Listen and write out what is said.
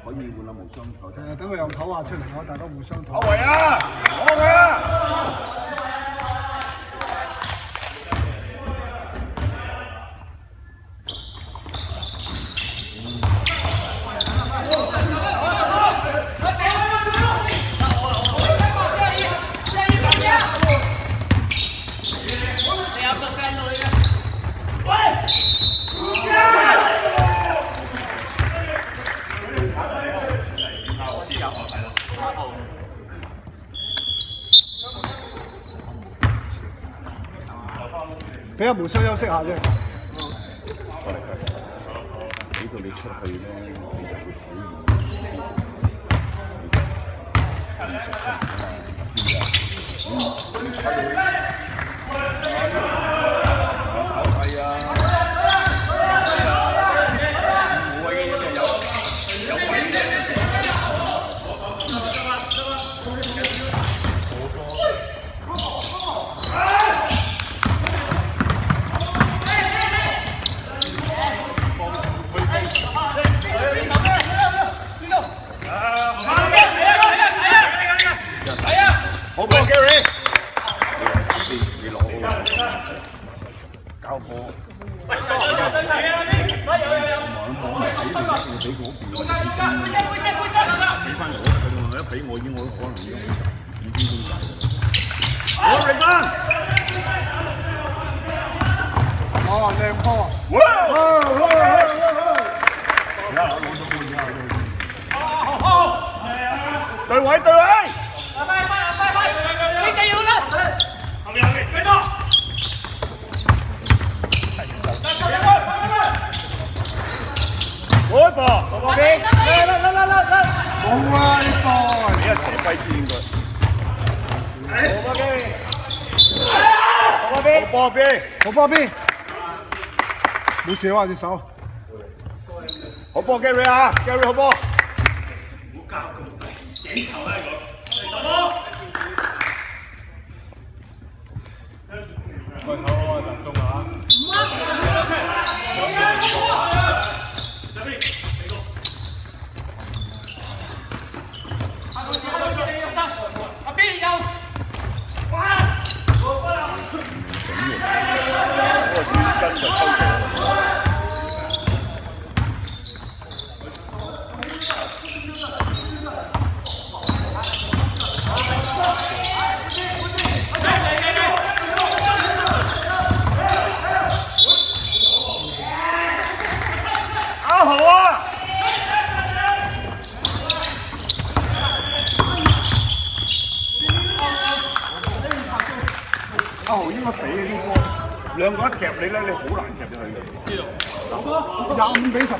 可以換下無雙球。等佢又唞下出嚟，我大家互相唞。阿維啊，攞佢啊！俾阿無雙休息下啫。俾到你出去咧，你就會係啊！冇位嘅有位嘅。好波 Gary， 你攞交波，望睇住俾嗰邊，俾翻嚟我一俾我已經我可能已經5分鐘解。好嚟翻，哦，靚波！而家攞咗波，對位對位。開波，波邊，嚟！好啊呢個，你一射揮先應該。波邊，好波邊，冇事啊隻手。好波 Gary 啊 ，Gary 好波。個手啊，集中啊！阿邊有，嗰個轉身就抽咗。阿豪啊！阿豪應該俾你啲波，兩個一夾你咧，你好難夾入去嘅。知道。25比18。